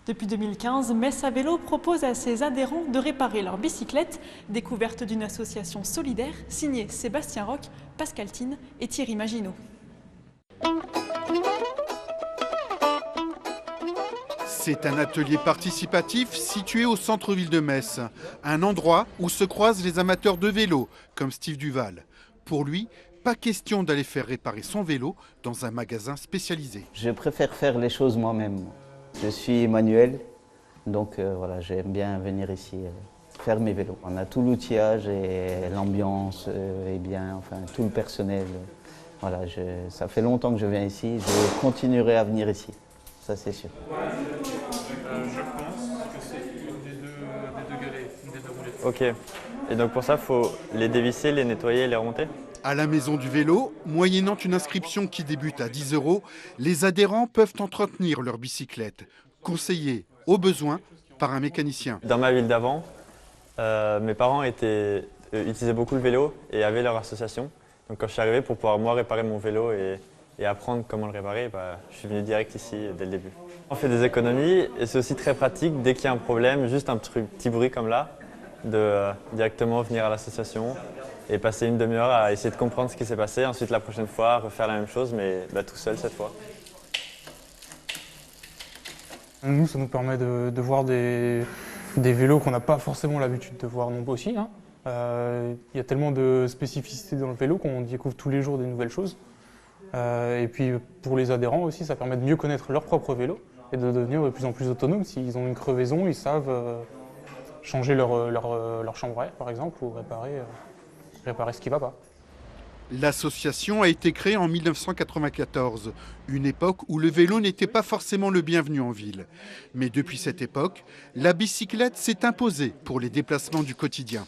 Depuis 2015, Metz à vélo propose à ses adhérents de réparer leurs bicyclettes, découverte d'une association solidaire signée Sébastien Roch, Pascal Thine et Thierry Maginot. C'est un atelier participatif situé au centre-ville de Metz, un endroit où se croisent les amateurs de vélo, comme Steve Duval. Pour lui, pas question d'aller faire réparer son vélo dans un magasin spécialisé. Je préfère faire les choses moi-même. Je suis manuel, donc voilà, j'aime bien venir ici faire mes vélos. On a tout l'outillage et l'ambiance est bien, enfin tout le personnel. Voilà, ça fait longtemps que je viens ici, je continuerai à venir ici, ça c'est sûr. Je pense que c'est une des deux galets, une des deux roulettes. Ok, et donc pour ça, il faut les dévisser, les nettoyer et les remonter? À la maison du vélo, moyennant une inscription qui débute à 10 €, les adhérents peuvent entretenir leur bicyclette, conseillés au besoin par un mécanicien. Dans ma ville d'avant, mes parents utilisaient beaucoup le vélo et avaient leur association. Donc quand je suis arrivé pour pouvoir moi réparer mon vélo et apprendre comment le réparer, je suis venu direct ici dès le début. On fait des économies et c'est aussi très pratique dès qu'il y a un problème, juste un petit bruit comme là, de directement venir à l'association et passer une demi-heure à essayer de comprendre ce qui s'est passé. Ensuite la prochaine fois, refaire la même chose mais tout seul cette fois. Nous, ça nous permet de voir des vélos qu'on n'a pas forcément l'habitude de voir non plus aussi. Il y a tellement de spécificités dans le vélo qu'on découvre tous les jours des nouvelles choses. Et puis pour les adhérents aussi, ça permet de mieux connaître leur propre vélo et de devenir de plus en plus autonomes. S'ils ont une crevaison, ils savent changer leur chambre à air par exemple ou réparer ce qui ne va pas. L'association a été créée en 1994, une époque où le vélo n'était pas forcément le bienvenu en ville. Mais depuis cette époque, la bicyclette s'est imposée pour les déplacements du quotidien.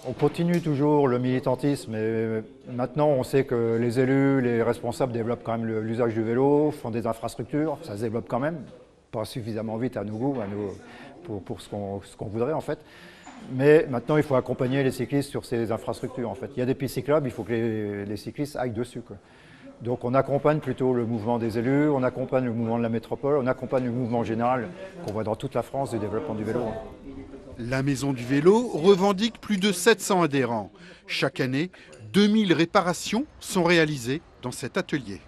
On continue toujours le militantisme et maintenant on sait que les élus, les responsables développent quand même l'usage du vélo, font des infrastructures, ça se développe quand même, pas suffisamment vite à nos goûts, pour ce qu'on voudrait en fait. Mais maintenant il faut accompagner les cyclistes sur ces infrastructures en fait. Il y a des pistes cyclables, il faut que les cyclistes aillent dessus, quoi. Donc on accompagne plutôt le mouvement des élus, on accompagne le mouvement de la métropole, on accompagne le mouvement général qu'on voit dans toute la France du développement du vélo. La Maison du Vélo revendique plus de 700 adhérents. Chaque année, 2000 réparations sont réalisées dans cet atelier.